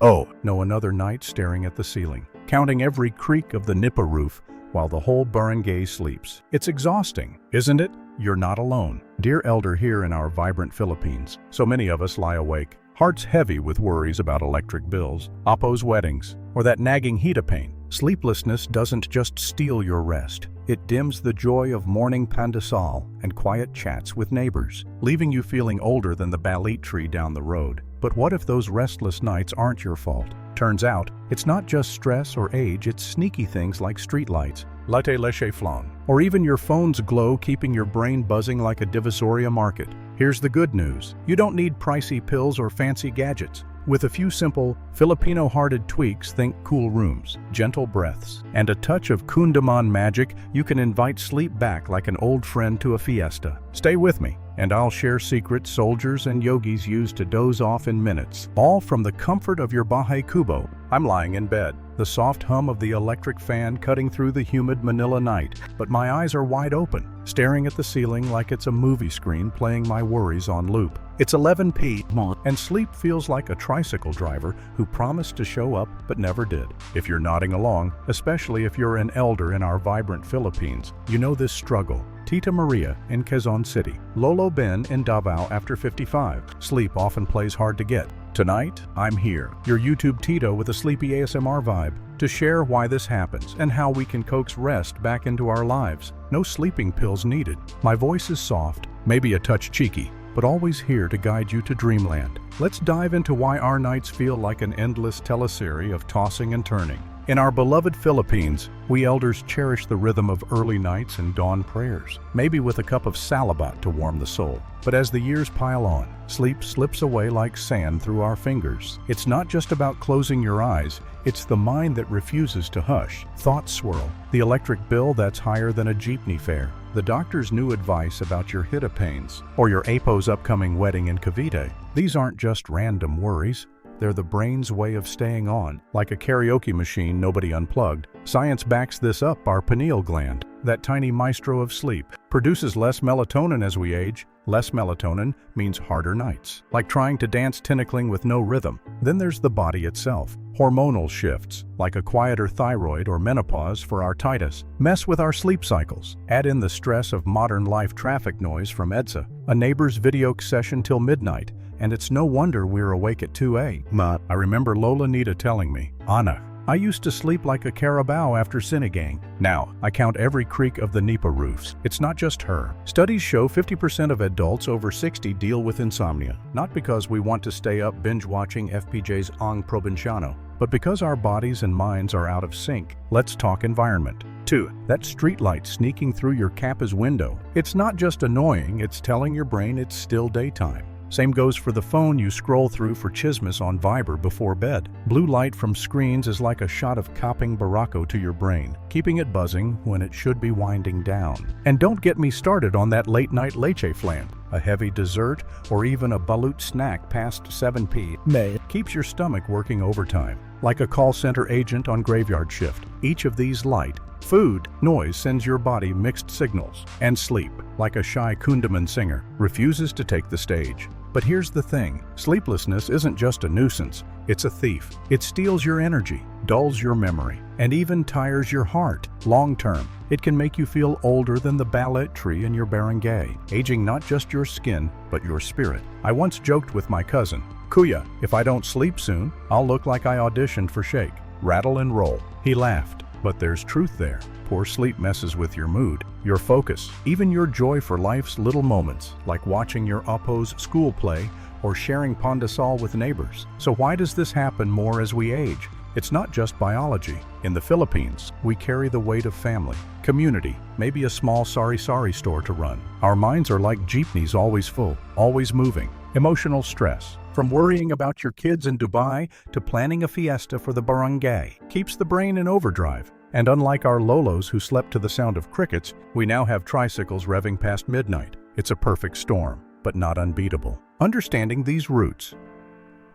Oh, no, another night staring at the ceiling, counting every creak of the nipa roof while the whole barangay sleeps. It's exhausting, isn't it? You're not alone. Dear elder, here in our vibrant Philippines, so many of us lie awake, hearts heavy with worries about electric bills, Apo's weddings, or that nagging heat pain. Sleeplessness doesn't just steal your rest. It dims the joy of morning pandesal and quiet chats with neighbors, leaving you feeling older than the balit tree down the road. But what if those restless nights aren't your fault? Turns out, it's not just stress or age, it's sneaky things like streetlights, leche flan, or even your phone's glow keeping your brain buzzing like a divisoria market. Here's the good news. You don't need pricey pills or fancy gadgets. With a few simple, Filipino-hearted tweaks, think cool rooms, gentle breaths, and a touch of kundaman magic, you can invite sleep back like an old friend to a fiesta. Stay with me, and I'll share secrets soldiers and yogis use to doze off in minutes, all from the comfort of your bahay kubo. I'm lying in bed, the soft hum of the electric fan cutting through the humid Manila night, but my eyes are wide open, staring at the ceiling like it's a movie screen playing my worries on loop. It's 11 p.m. and sleep feels like a tricycle driver who promised to show up but never did. If you're nodding along, especially if you're an elder in our vibrant Philippines, you know this struggle. Tita Maria in Quezon City, Lolo Ben in Davao after 55. Sleep often plays hard to get. Tonight, I'm here, your YouTube Tito with a sleepy ASMR vibe, to share why this happens and how we can coax rest back into our lives. No sleeping pills needed. My voice is soft, maybe a touch cheeky, but always here to guide you to dreamland. Let's dive into why our nights feel like an endless teleserie of tossing and turning. In our beloved Philippines, we elders cherish the rhythm of early nights and dawn prayers, maybe with a cup of salabat to warm the soul. But as the years pile on, sleep slips away like sand through our fingers. It's not just about closing your eyes, it's the mind that refuses to hush. Thoughts swirl, the electric bill that's higher than a jeepney fare, the doctor's new advice about your hita pains, or your Apo's upcoming wedding in Cavite. These aren't just random worries. They're the brain's way of staying on, like a karaoke machine nobody unplugged. Science backs this up. Our pineal gland, that tiny maestro of sleep, produces less melatonin as we age. Less melatonin means harder nights, like trying to dance tinkling with no rhythm. Then there's the body itself. Hormonal shifts, like a quieter thyroid or menopause for our titus, mess with our sleep cycles. Add in the stress of modern life, traffic noise from EDSA, a neighbor's video session till midnight, and it's no wonder we're awake at 2 a.m. I remember Lola Nita telling me, Anna, I used to sleep like a carabao after sinigang. Now, I count every creak of the nipa roofs. It's not just her. Studies show 50% of adults over 60 deal with insomnia, not because we want to stay up binge-watching FPJ's Ang Provinciano, but because our bodies and minds are out of sync. Let's talk environment. 2. That streetlight sneaking through your Kappa's window. It's not just annoying, it's telling your brain it's still daytime. Same goes for the phone you scroll through for chismes on Viber before bed. Blue light from screens is like a shot of kapeng barako to your brain, keeping it buzzing when it should be winding down. And don't get me started on that late-night leche flan. A heavy dessert or even a balut snack past 7 p.m. keeps your stomach working overtime, like a call center agent on graveyard shift. Each of these light, food, noise sends your body mixed signals, and sleep, like a shy kundaman singer, refuses to take the stage. But here's the thing, sleeplessness isn't just a nuisance, it's a thief. It steals your energy, dulls your memory, and even tires your heart. Long term, it can make you feel older than the balit tree in your barangay, aging not just your skin, but your spirit. I once joked with my cousin, Kuya, if I don't sleep soon, I'll look like I auditioned for Shake, Rattle and Roll. He laughed, but there's truth there. Poor sleep messes with your mood, your focus, even your joy for life's little moments, like watching your Apo's school play or sharing pandesal with neighbors. So why does this happen more as we age? It's not just biology. In the Philippines, we carry the weight of family, community, maybe a small sari-sari store to run. Our minds are like jeepneys, always full, always moving. Emotional stress, from worrying about your kids in Dubai to planning a fiesta for the barangay, keeps the brain in overdrive. And unlike our lolos who slept to the sound of crickets, we now have tricycles revving past midnight. It's a perfect storm, but not unbeatable. Understanding these roots.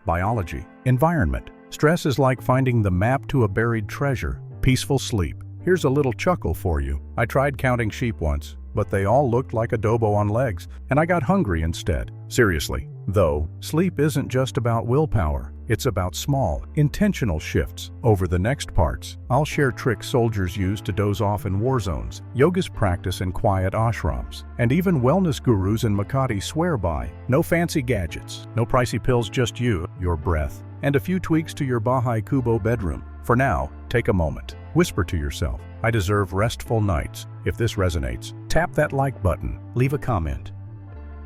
Biology, environment. Stress is like finding the map to a buried treasure. Peaceful sleep. Here's a little chuckle for you. I tried counting sheep once, but they all looked like adobo on legs, and I got hungry instead. Seriously, Though, sleep isn't just about willpower. It's about small, intentional shifts. Over the next parts, I'll share tricks soldiers use to doze off in war zones, yogas practice in quiet ashrams, and even wellness gurus in Makati swear by. No fancy gadgets, no pricey pills, just you, your breath, and a few tweaks to your Bahay Kubo bedroom. For now, take a moment. Whisper to yourself, I deserve restful nights. If this resonates, tap that like button, leave a comment.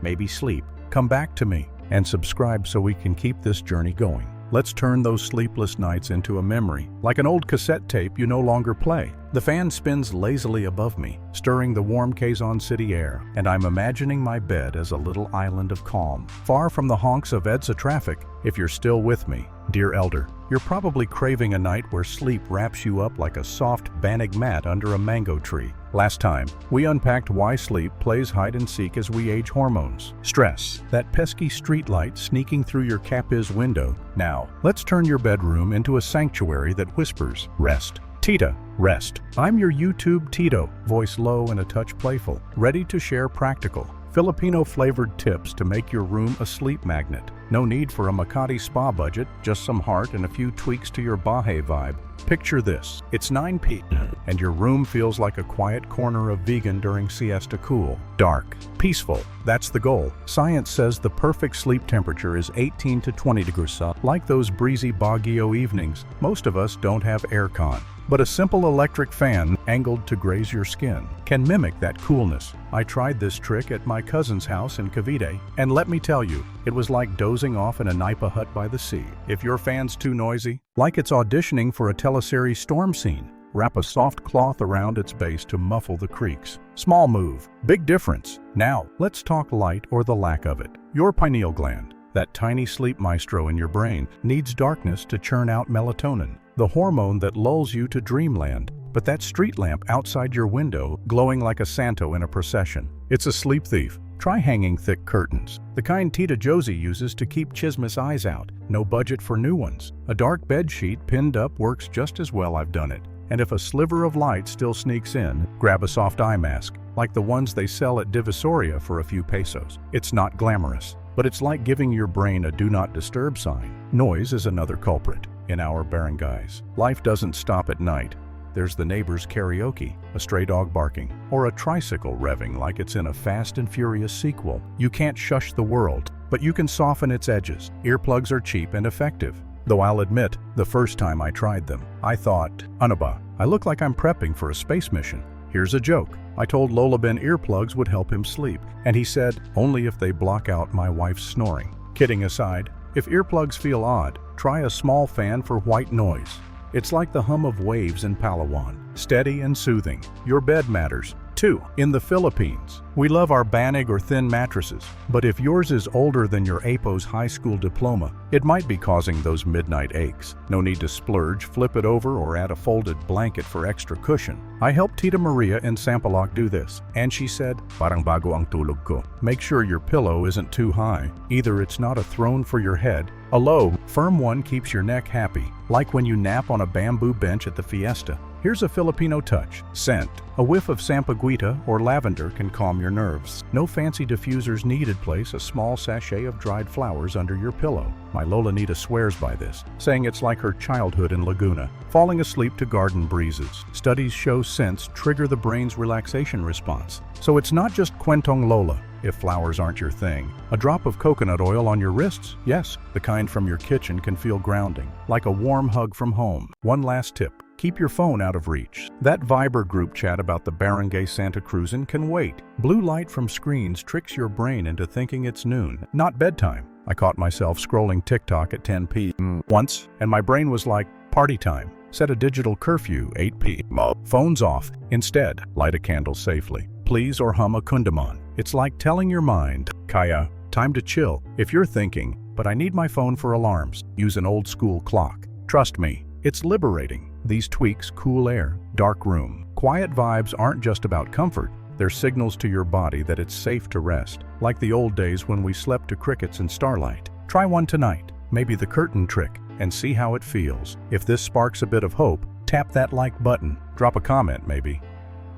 Maybe sleep, come back to me, and subscribe so we can keep this journey going. Let's turn those sleepless nights into a memory, like an old cassette tape you no longer play. The fan spins lazily above me, stirring the warm Quezon City air, and I'm imagining my bed as a little island of calm, far from the honks of EDSA traffic. If you're still with me, dear elder, you're probably craving a night where sleep wraps you up like a soft banig mat under a mango tree. Last time, we unpacked why sleep plays hide and seek as we age hormones. Stress, that pesky streetlight sneaking through your Capiz window. Now, let's turn your bedroom into a sanctuary that whispers, rest. Tita, rest. I'm your YouTube Tito, voice low and a touch playful, ready to share practical, Filipino-flavored tips to make your room a sleep magnet. No need for a Makati spa budget, just some heart and a few tweaks to your Bahay vibe. Picture this, it's 9 p.m. and your room feels like a quiet corner of vegan during siesta. Cool, dark, peaceful. That's the goal. Science says the perfect sleep temperature is 18 to 20 degrees. Like those breezy Baguio evenings, most of us don't have aircon. But a simple electric fan, angled to graze your skin, can mimic that coolness. I tried this trick at my cousin's house in Cavite, and let me tell you, it was like dozing off in a nipa hut by the sea. If your fan's too noisy, like it's auditioning for a teleseries storm scene, wrap a soft cloth around its base to muffle the creaks. Small move, big difference. Now, let's talk light or the lack of it. Your pineal gland, that tiny sleep maestro in your brain, needs darkness to churn out melatonin, the hormone that lulls you to dreamland. But that street lamp outside your window, glowing like a Santo in a procession, it's a sleep thief. Try hanging thick curtains, the kind Tita Josie uses to keep chismis eyes out. No budget for new ones. A dark bed sheet pinned up works just as well. I've done it. And if a sliver of light still sneaks in, grab a soft eye mask, like the ones they sell at Divisoria for a few pesos. It's not glamorous, but it's like giving your brain a do not disturb sign. Noise is another culprit. In our barangays, life doesn't stop at night. There's the neighbor's karaoke, a stray dog barking, or a tricycle revving like it's in a Fast and Furious sequel. You can't shush the world, but you can soften its edges. Earplugs are cheap and effective. Though I'll admit, the first time I tried them, I thought, Anaba, I look like I'm prepping for a space mission. Here's a joke. I told Lola Ben earplugs would help him sleep, and he said, only if they block out my wife's snoring. Kidding aside, if earplugs feel odd, try a small fan for white noise. It's like the hum of waves in Palawan, steady and soothing. Your bed matters, too. In the Philippines, we love our banig or thin mattresses, but if yours is older than your APO's high school diploma, it might be causing those midnight aches. No need to splurge, flip it over, or add a folded blanket for extra cushion. I helped Tita Maria in Sampaloc do this, and she said, parang bago ang tulog ko. Make sure your pillow isn't too high. Either it's not a throne for your head. A low, firm one keeps your neck happy, like when you nap on a bamboo bench at the fiesta. Here's a Filipino touch. Scent. A whiff of sampaguita or lavender can calm your nerves. No fancy diffusers needed. Place a small sachet of dried flowers under your pillow. My Lola Nita swears by this, saying it's like her childhood in Laguna, falling asleep to garden breezes. Studies show scents trigger the brain's relaxation response. So it's not just Kwentong Lola. If flowers aren't your thing, a drop of coconut oil on your wrists, yes, the kind from your kitchen, can feel grounding, like a warm hug from home. One last tip. Keep your phone out of reach. That Viber group chat about the barangay Santa Cruzan can wait. Blue light from screens tricks your brain into thinking it's noon, not bedtime. I caught myself scrolling TikTok at 10 p.m. once, and my brain was like, party time. Set a digital curfew, 8 p.m. Phones off. Instead, light a candle safely. Please, or hum a kundaman. It's like telling your mind, Kaya, time to chill. If you're thinking, but I need my phone for alarms, use an old school clock. Trust me, it's liberating. These tweaks: cool air, dark room. Quiet vibes aren't just about comfort, they're signals to your body that it's safe to rest, like the old days when we slept to crickets and starlight. Try one tonight, maybe the curtain trick, and see how it feels. If this sparks a bit of hope, tap that like button, drop a comment maybe.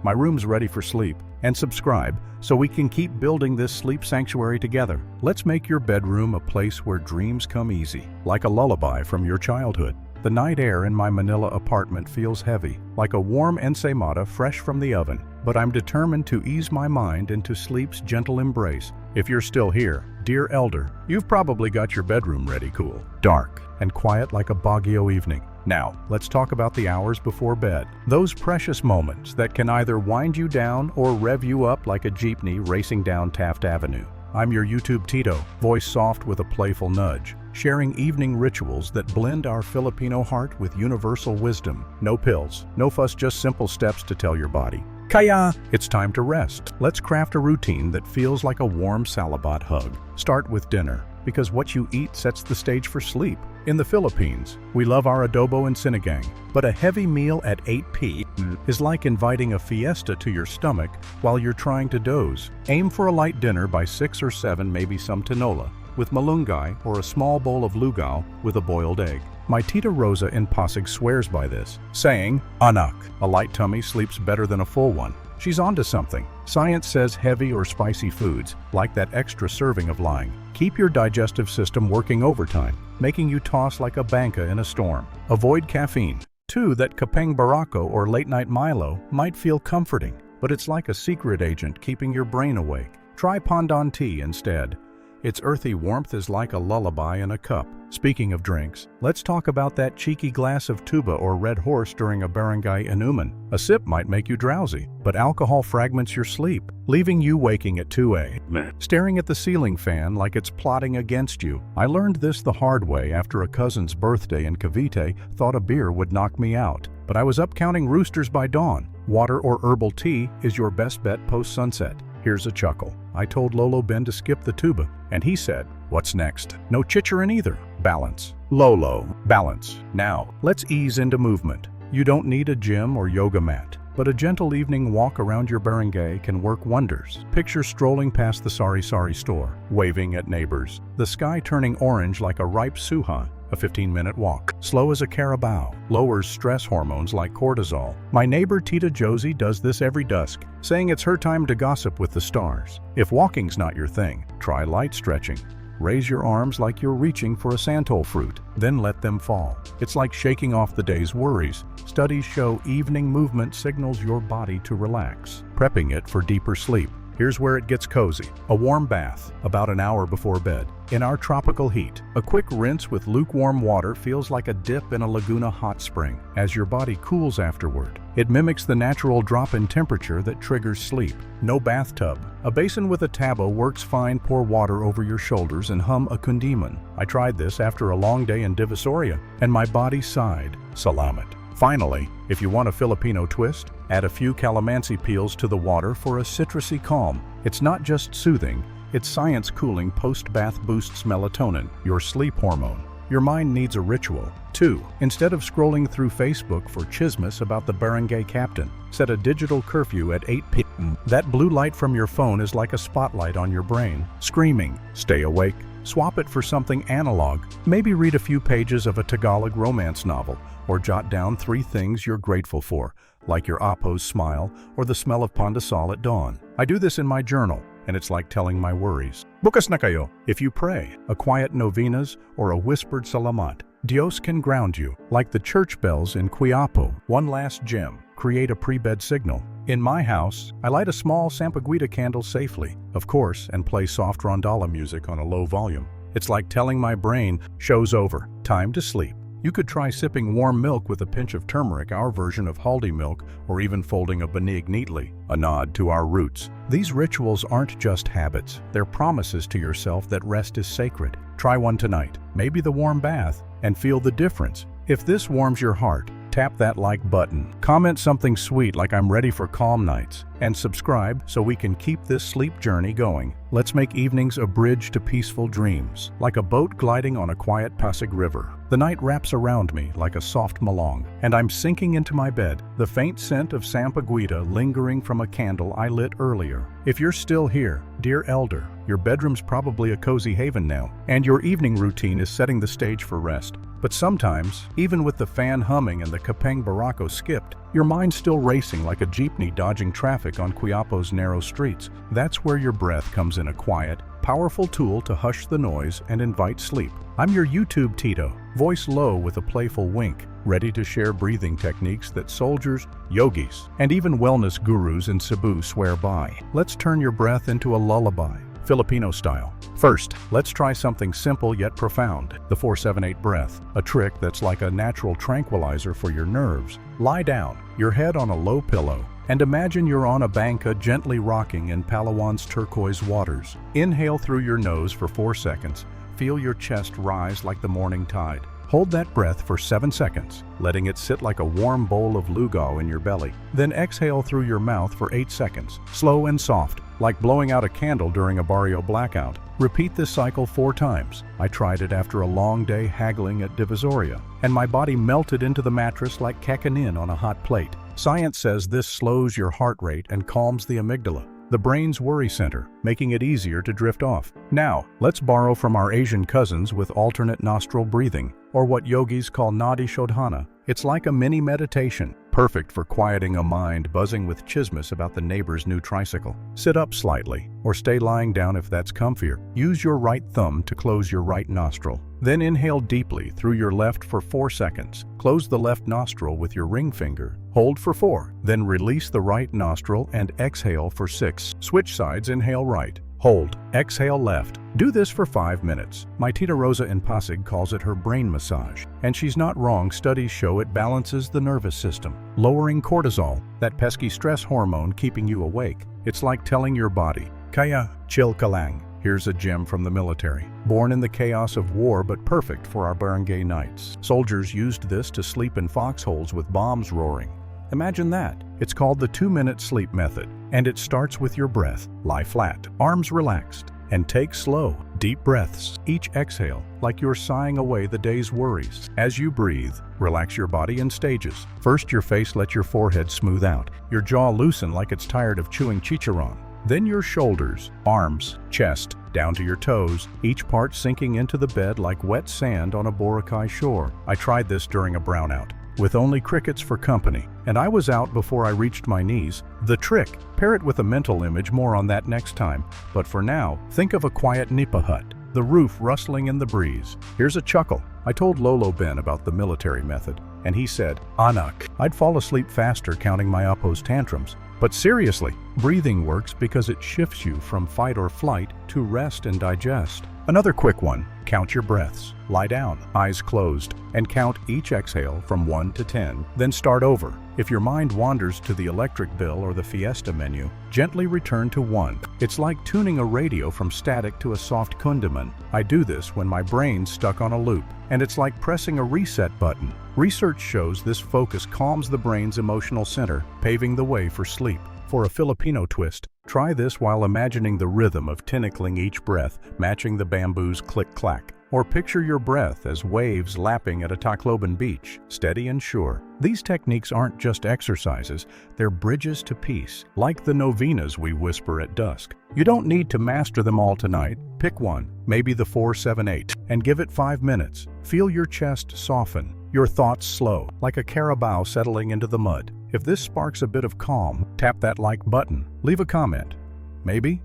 My room's ready for sleep, and subscribe so we can keep building this sleep sanctuary together. Let's make your bedroom a place where dreams come easy, like a lullaby from your childhood. The night air in my Manila apartment feels heavy, like a warm ensaymada fresh from the oven, but I'm determined to ease my mind into sleep's gentle embrace. If you're still here, dear elder, you've probably got your bedroom ready cool, dark, and quiet like a Baguio evening. Now, let's talk about the hours before bed. Those precious moments that can either wind you down or rev you up like a jeepney racing down Taft Avenue. I'm your YouTube Tito, voice soft with a playful nudge, sharing evening rituals that blend our Filipino heart with universal wisdom. No pills, no fuss, just simple steps to tell your body, Kaya, it's time to rest. Let's craft a routine that feels like a warm salabot hug. Start with dinner, because what you eat sets the stage for sleep. In the Philippines, we love our adobo and sinigang, but a heavy meal at 8 p.m. is like inviting a fiesta to your stomach while you're trying to doze. Aim for a light dinner by 6 or 7, maybe some tinola, with malunggay or a small bowl of lugaw with a boiled egg. My Tita Rosa in Pasig swears by this, saying, "Anak, a light tummy sleeps better than a full one." She's onto something. Science says heavy or spicy foods, like that extra serving of lying, keep your digestive system working overtime, making you toss like a banca in a storm. Avoid caffeine. 2. That kapeng barako or late-night Milo might feel comforting, but it's like a secret agent keeping your brain awake. Try pandan tea instead. Its earthy warmth is like a lullaby in a cup. Speaking of drinks, let's talk about that cheeky glass of tuba or red horse during a barangay inuman. A sip might make you drowsy, but alcohol fragments your sleep, leaving you waking at 2 a.m. staring at the ceiling fan like it's plotting against you. I learned this the hard way after a cousin's birthday in Cavite thought a beer would knock me out. But I was up counting roosters by dawn. Water or herbal tea is your best bet post-sunset. Here's a chuckle. I told Lolo Ben to skip the tuba, and he said, "What's next?" No chicharin either. Balance. Lolo, balance. Now, let's ease into movement. You don't need a gym or yoga mat, but a gentle evening walk around your barangay can work wonders. Picture strolling past the sari-sari store, waving at neighbors, the sky turning orange like a ripe suha. A 15-minute walk, slow as a carabao, lowers stress hormones like cortisol. My neighbor Tita Josie does this every dusk, saying it's her time to gossip with the stars. If walking's not your thing, try light stretching. Raise your arms like you're reaching for a santol fruit, then let them fall. It's like shaking off the day's worries. Studies show evening movement signals your body to relax, prepping it for deeper sleep. Here's where it gets cozy. A warm bath, about an hour before bed. In our tropical heat, a quick rinse with lukewarm water feels like a dip in a Laguna hot spring as your body cools afterward. It mimics the natural drop in temperature that triggers sleep. No bathtub. A basin with a tabo works fine. Pour water over your shoulders and hum a kundiman. I tried this after a long day in Divisoria, and my body sighed. Salamat. Finally, if you want a Filipino twist, add a few calamansi peels to the water for a citrusy calm. It's not just soothing, it's science cooling. Post-bath boosts melatonin, your sleep hormone. Your mind needs a ritual. 2. Instead of scrolling through Facebook for chismis about the barangay captain, set a digital curfew at 8 p.m. That blue light from your phone is like a spotlight on your brain, screaming, "Stay awake." Swap it for something analog. Maybe read a few pages of a Tagalog romance novel, or jot down 3 things you're grateful for, like your apo's smile or the smell of pandesal at dawn. I do this in my journal, and it's like telling my worries. Bukas na kayo. If you pray, a quiet novenas or a whispered salamat, Dios can ground you, like the church bells in Quiapo. One last gem. Create a pre-bed signal. In my house, I light a small sampaguita candle safely, of course, and play soft rondalla music on a low volume. It's like telling my brain, show's over, time to sleep. You could try sipping warm milk with a pinch of turmeric, our version of haldi milk, or even folding a banig neatly, a nod to our roots. These rituals aren't just habits, they're promises to yourself that rest is sacred. Try one tonight, maybe the warm bath, and feel the difference. If this warms your heart, tap that like button, comment something sweet like "I'm ready for calm nights," and subscribe so we can keep this sleep journey going. Let's make evenings a bridge to peaceful dreams, like a boat gliding on a quiet Pasig river. The night wraps around me like a soft malong, and I'm sinking into my bed, the faint scent of sampaguita lingering from a candle I lit earlier. If you're still here, dear elder, your bedroom's probably a cozy haven now, and your evening routine is setting the stage for rest. But sometimes, even with the fan humming and the kapeng barako skipped, your mind's still racing like a jeepney dodging traffic on Quiapo's narrow streets. That's where your breath comes in, a quiet, powerful tool to hush the noise and invite sleep. I'm your YouTube Tito, voice low with a playful wink, ready to share breathing techniques that soldiers, yogis, and even wellness gurus in Cebu swear by. Let's turn your breath into a lullaby, Filipino style. First, let's try something simple yet profound, the 4-7-8 breath, a trick that's like a natural tranquilizer for your nerves. Lie down, your head on a low pillow, and imagine you're on a banca gently rocking in Palawan's turquoise waters. Inhale through your nose for 4 seconds. Feel your chest rise like the morning tide. Hold that breath for 7 seconds, letting it sit like a warm bowl of lugaw in your belly. Then exhale through your mouth for 8 seconds, slow and soft, like blowing out a candle during a barrio blackout. Repeat this cycle 4 times. I tried it after a long day haggling at Divisoria, and my body melted into the mattress like kakanin on a hot plate. Science says this slows your heart rate and calms the amygdala, the brain's worry center, making it easier to drift off. Now, let's borrow from our Asian cousins with alternate nostril breathing, or what yogis call nadi shodhana. It's like a mini meditation, perfect for quieting a mind buzzing with chismis about the neighbor's new tricycle. Sit up slightly, or stay lying down if that's comfier. Use your right thumb to close your right nostril. Then inhale deeply through your left for 4 seconds. Close the left nostril with your ring finger. Hold for 4. Then release the right nostril and exhale for 6. Switch sides, inhale right. Hold. Exhale left. Do this for 5 minutes. My Tita Rosa in Pasig calls it her brain massage. And she's not wrong. Studies show it balances the nervous system, lowering cortisol, that pesky stress hormone keeping you awake. It's like telling your body, kaya, chill ka lang. Here's a gem from the military. Born in the chaos of war but perfect for our barangay nights. Soldiers used this to sleep in foxholes with bombs roaring. Imagine that. It's called the 2-minute sleep method, and it starts with your breath. Lie flat, arms relaxed, and take slow, deep breaths. Each exhale, like you're sighing away the day's worries. As you breathe, relax your body in stages. First your face, let your forehead smooth out. Your jaw loosen like it's tired of chewing chicharron. Then your shoulders, arms, chest, down to your toes, each part sinking into the bed like wet sand on a Boracay shore. I tried this during a brownout, with only crickets for company, and I was out before I reached my knees. The trick, pair it with a mental image, more on that next time. But for now, think of a quiet nipa hut, the roof rustling in the breeze. Here's a chuckle. I told Lolo Ben about the military method, and he said, Anak, I'd fall asleep faster counting my Apo's tantrums. But seriously, breathing works because it shifts you from fight or flight to rest and digest. Another quick one, count your breaths. Lie down, eyes closed, and count each exhale from 1 to 10. Then start over. If your mind wanders to the electric bill or the Fiesta menu, gently return to 1. It's like tuning a radio from static to a soft kundaman. I do this when my brain's stuck on a loop, and it's like pressing a reset button. Research shows this focus calms the brain's emotional center, paving the way for sleep. For a Filipino twist, try this while imagining the rhythm of tinkling each breath, matching the bamboo's click-clack. Or picture your breath as waves lapping at a Tacloban beach, steady and sure. These techniques aren't just exercises, they're bridges to peace, like the novenas we whisper at dusk. You don't need to master them all tonight. Pick one, maybe the 4-7-8, and give it 5 minutes. Feel your chest soften, your thoughts slow, like a carabao settling into the mud. If this sparks a bit of calm, tap that like button. Leave a comment. Maybe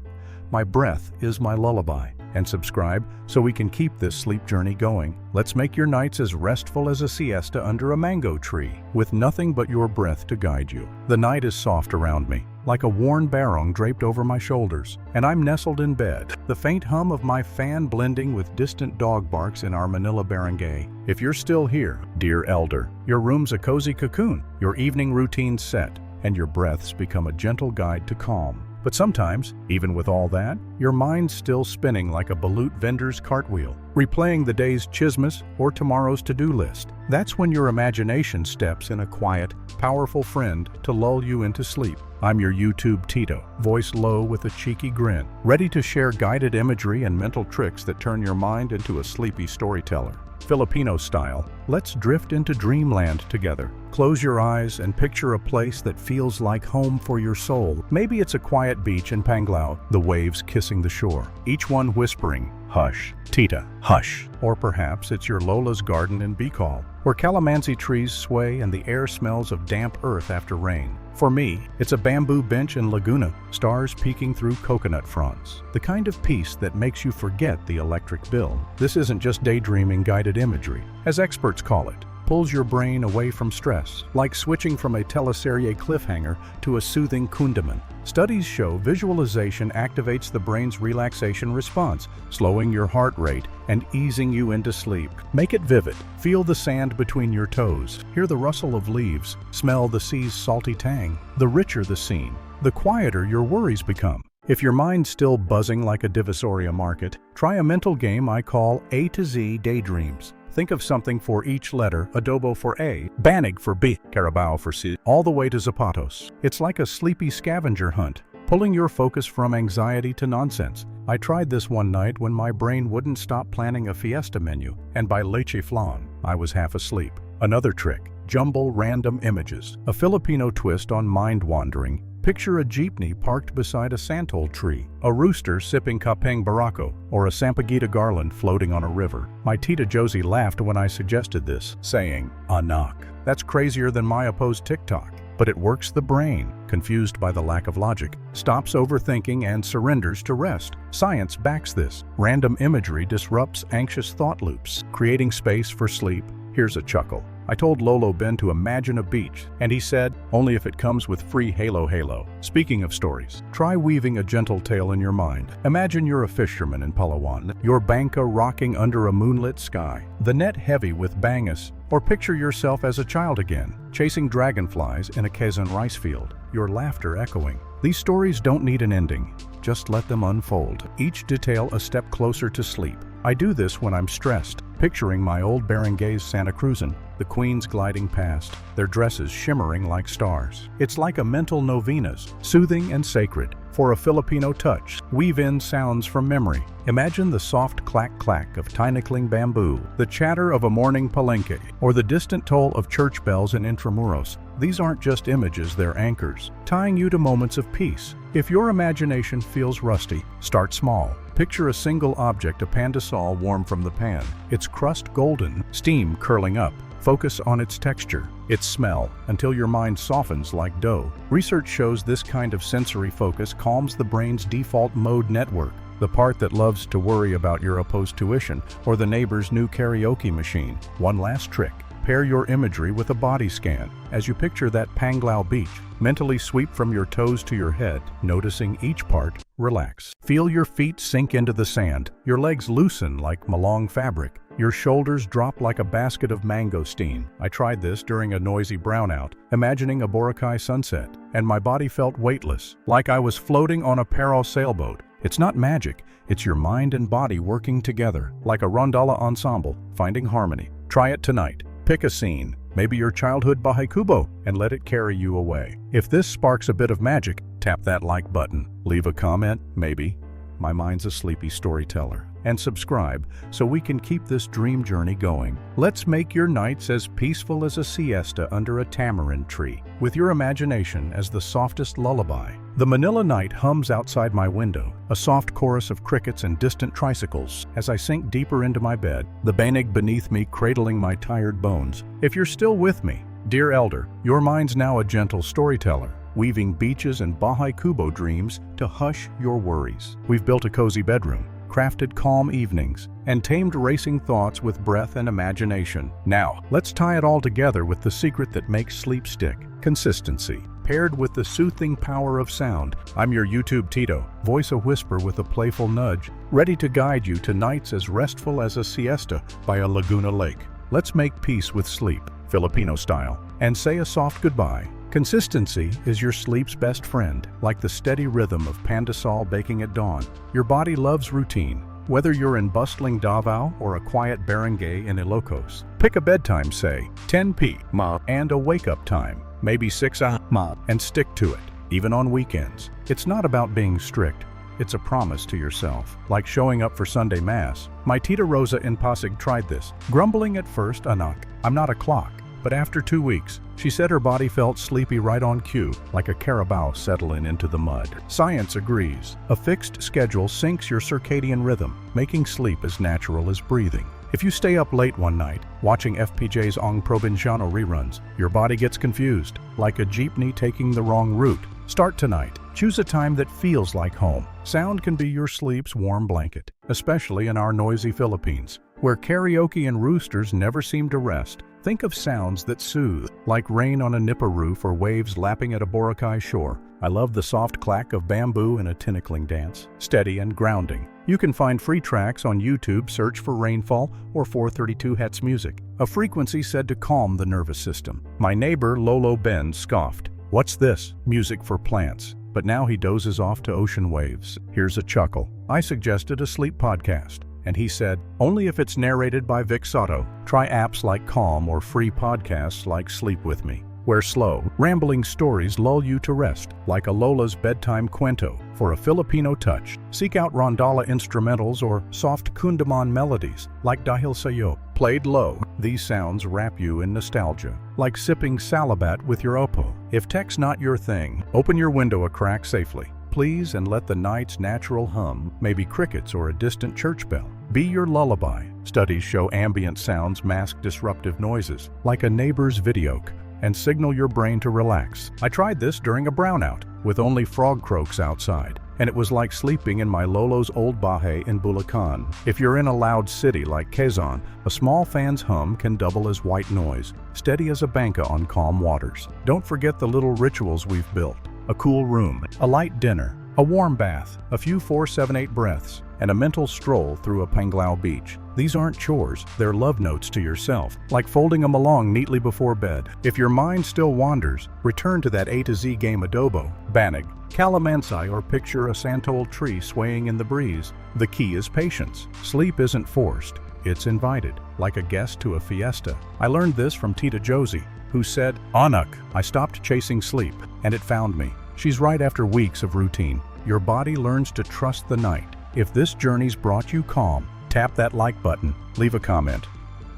my breath is my lullaby. And subscribe so we can keep this sleep journey going. Let's make your nights as restful as a siesta under a mango tree, with nothing but your breath to guide you. The night is soft around me, like a worn barong draped over my shoulders, and I'm nestled in bed, the faint hum of my fan blending with distant dog barks in our Manila barangay. If you're still here, dear elder, your room's a cozy cocoon, your evening routine's set, and your breaths become a gentle guide to calm. But sometimes, even with all that, your mind's still spinning like a balut vendor's cartwheel, replaying the day's chismis or tomorrow's to-do list. That's when your imagination steps in, a quiet, powerful friend to lull you into sleep. I'm your YouTube Tito, voice low with a cheeky grin, ready to share guided imagery and mental tricks that turn your mind into a sleepy storyteller. Filipino style, let's drift into dreamland together. Close your eyes and picture a place that feels like home for your soul. Maybe it's a quiet beach in Panglao, the waves kissing passing the shore, each one whispering, "Hush, Tita, hush." Or perhaps it's your Lola's garden in Bicol, where calamansi trees sway and the air smells of damp earth after rain. For me, it's a bamboo bench in Laguna, stars peeking through coconut fronds. The kind of peace that makes you forget the electric bill. This isn't just daydreaming guided imagery, as experts call it. Pulls your brain away from stress, like switching from a teleserie cliffhanger to a soothing kundaman. Studies show visualization activates the brain's relaxation response, slowing your heart rate and easing you into sleep. Make it vivid. Feel the sand between your toes. Hear the rustle of leaves. Smell the sea's salty tang. The richer the scene, the quieter your worries become. If your mind's still buzzing like a divisoria market, try a mental game I call A to Z Daydreams. Think of something for each letter: adobo for A, banig for B, carabao for C, all the way to zapatos. It's like a sleepy scavenger hunt, pulling your focus from anxiety to nonsense. I tried this one night when my brain wouldn't stop planning a fiesta menu, and by leche flan, I was half asleep. Another trick: jumble random images. A Filipino twist on mind wandering. Picture a jeepney parked beside a santol tree, a rooster sipping kapeng barako, or a sampaguita garland floating on a river. My Tita Josie laughed when I suggested this, saying, "Anak, that's crazier than my opposed TikTok." But it works the brain, confused by the lack of logic, stops overthinking and surrenders to rest. Science backs this. Random imagery disrupts anxious thought loops, creating space for sleep. Here's a chuckle. I told Lolo Ben to imagine a beach, and he said, "Only if it comes with free halo. Speaking of stories, try weaving a gentle tale in your mind. Imagine you're a fisherman in Palawan, your banca rocking under a moonlit sky, the net heavy with bangus, or picture yourself as a child again, chasing dragonflies in a Quezon rice field, your laughter echoing. These stories don't need an ending. Just let them unfold, each detail a step closer to sleep. I do this when I'm stressed, picturing my old barangays Santa Cruzan, the queens gliding past, their dresses shimmering like stars. It's like a mental novenas, soothing and sacred. For a Filipino touch, weave in sounds from memory. Imagine the soft clack-clack of tinacling bamboo, the chatter of a morning palenque, or the distant toll of church bells in Intramuros. These aren't just images, they're anchors, tying you to moments of peace. If your imagination feels rusty, start small. Picture a single object, a pandesal warm from the pan, its crust golden, steam curling up. Focus on its texture, its smell, until your mind softens like dough. Research shows this kind of sensory focus calms the brain's default mode network, the part that loves to worry about your opposed tuition or the neighbor's new karaoke machine. One last trick. Pair your imagery with a body scan. As you picture that Panglao beach, mentally sweep from your toes to your head, noticing each part. Relax. Feel your feet sink into the sand, your legs loosen like malong fabric, your shoulders drop like a basket of mangosteen. I tried this during a noisy brownout, imagining a Boracay sunset, and my body felt weightless, like I was floating on a Paro sailboat. It's not magic, it's your mind and body working together, like a rondalla ensemble, finding harmony. Try it tonight. Pick a scene, maybe your childhood bahay kubo, and let it carry you away. If this sparks a bit of magic, tap that like button, leave a comment, maybe. My mind's a sleepy storyteller. And subscribe so we can keep this dream journey going. Let's make your nights as peaceful as a siesta under a tamarind tree, with your imagination as the softest lullaby. The Manila night hums outside my window, a soft chorus of crickets and distant tricycles. As I sink deeper into my bed, the banig beneath me cradling my tired bones. If you're still with me, dear elder, your mind's now a gentle storyteller, weaving beaches and bahay kubo dreams to hush your worries. We've built a cozy bedroom, crafted calm evenings, and tamed racing thoughts with breath and imagination. Now, let's tie it all together with the secret that makes sleep stick: consistency. Paired with the soothing power of sound, I'm your YouTube Tito, voice a whisper with a playful nudge, ready to guide you to nights as restful as a siesta by a Laguna lake. Let's make peace with sleep, Filipino style, and say a soft goodbye. Consistency is your sleep's best friend, like the steady rhythm of pandesal baking at dawn. Your body loves routine, whether you're in bustling Davao or a quiet barangay in Ilocos. Pick a bedtime, say 10 p.m. and a wake-up time, maybe 6 a.m. and stick to it, even on weekends. It's not about being strict. It's a promise to yourself, like showing up for Sunday Mass. My Tita Rosa in Pasig tried this, grumbling at first, "Anak, I'm not a clock. but after 2 weeks, she said her body felt sleepy right on cue, like a carabao settling into the mud. Science agrees. A fixed schedule syncs your circadian rhythm, making sleep as natural as breathing. If you stay up late one night, watching FPJ's Ang Provinciano reruns, your body gets confused, like a jeepney taking the wrong route. Start tonight. Choose a time that feels like home. Sound can be your sleep's warm blanket, especially in our noisy Philippines, where karaoke and roosters never seem to rest. Think of sounds that soothe, like rain on a nipa roof or waves lapping at a Boracay shore. I love the soft clack of bamboo in a tinikling dance, steady and grounding. You can find free tracks on YouTube, search for Rainfall or 432 Hz music, a frequency said to calm the nervous system. My neighbor Lolo Ben scoffed, "What's this? Music for plants." But now he dozes off to ocean waves. Here's a chuckle. I suggested a sleep podcast, and he said, "Only if it's narrated by Vic Soto. Try apps like Calm or free podcasts like Sleep With Me, where slow, rambling stories lull you to rest, like a Lola's bedtime cuento. For a Filipino touch, seek out rondalla instrumentals or soft kundaman melodies, like Dahil Sa'yo. Played low, these sounds wrap you in nostalgia, like sipping salabat with your oppo. If tech's not your thing, open your window a crack safely, please, and let the night's natural hum, maybe crickets or a distant church bell, be your lullaby. Studies show ambient sounds mask disruptive noises, like a neighbor's videoke, and signal your brain to relax. I tried this during a brownout, with only frog croaks outside, and it was like sleeping in my Lolo's old bahay in Bulacan. If you're in a loud city like Quezon, a small fan's hum can double as white noise, steady as a banca on calm waters. Don't forget the little rituals we've built. A cool room, a light dinner, a warm bath, a few 4-7-8 breaths, and a mental stroll through a Panglao beach. These aren't chores, they're love notes to yourself, like folding them along neatly before bed. If your mind still wanders, return to that A to Z game adobo, banig, calamansai, or picture a santol tree swaying in the breeze. The key is patience. Sleep isn't forced, it's invited, like a guest to a fiesta. I learned this from Tita Josie, who said, "Anak, I stopped chasing sleep, and it found me." She's right after weeks of routine. Your body learns to trust the night. If this journey's brought you calm, tap that like button, leave a comment.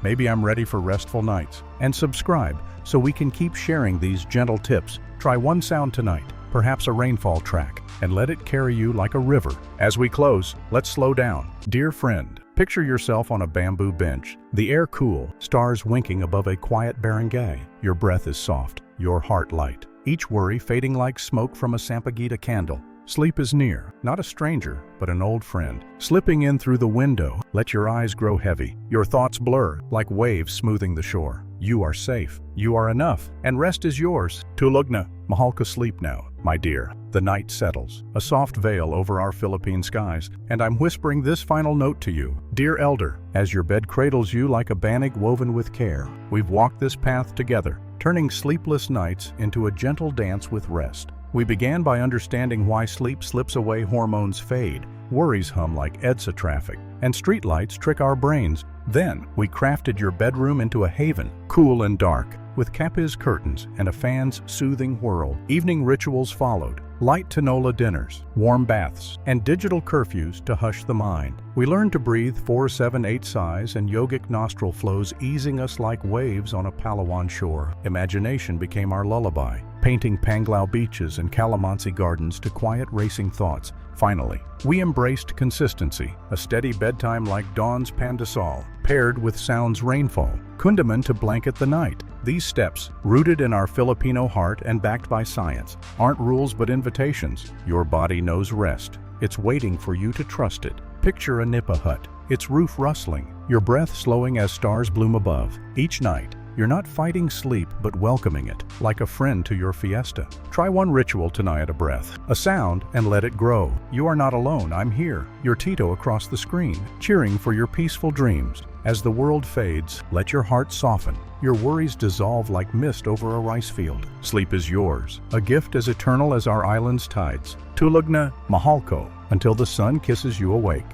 Maybe I'm ready for restful nights. And subscribe so we can keep sharing these gentle tips. Try one sound tonight, perhaps a rainfall track, and let it carry you like a river. As we close, let's slow down. Dear friend, picture yourself on a bamboo bench, the air cool, stars winking above a quiet barangay. Your breath is soft, your heart light, each worry fading like smoke from a sampaguita candle. Sleep is near, not a stranger, but an old friend. Slipping in through the window, let your eyes grow heavy, your thoughts blur, like waves smoothing the shore. You are safe, you are enough, and rest is yours. Tulog mahal ka sleep now, my dear. The night settles, a soft veil over our Philippine skies, and I'm whispering this final note to you. Dear Elder, as your bed cradles you like a banig woven with care, we've walked this path together, turning sleepless nights into a gentle dance with rest. We began by understanding why sleep slips away, hormones fade, worries hum like EDSA traffic, and streetlights trick our brains. Then, we crafted your bedroom into a haven, cool and dark, with Capiz curtains and a fan's soothing whirl. Evening rituals followed, light tinola dinners, warm baths, and digital curfews to hush the mind. We learned to breathe 4-7-8 sighs and yogic nostril flows, easing us like waves on a Palawan shore. Imagination became our lullaby, painting Panglao beaches and calamansi gardens to quiet racing thoughts. Finally, we embraced consistency, a steady bedtime like dawn's pandesal, paired with sounds rainfall, kundaman to blanket the night. These steps, rooted in our Filipino heart and backed by science, aren't rules but invitations. Your body knows rest. It's waiting for you to trust it. Picture a nipa hut, its roof rustling, your breath slowing as stars bloom above. Each night, you're not fighting sleep but welcoming it, like a friend to your fiesta. Try one ritual tonight, a breath, a sound, and let it grow. You are not alone, I'm here, your Tito across the screen, cheering for your peaceful dreams. As the world fades, let your heart soften. Your worries dissolve like mist over a rice field. Sleep is yours, a gift as eternal as our island's tides. Tulog mahal ko, until the sun kisses you awake.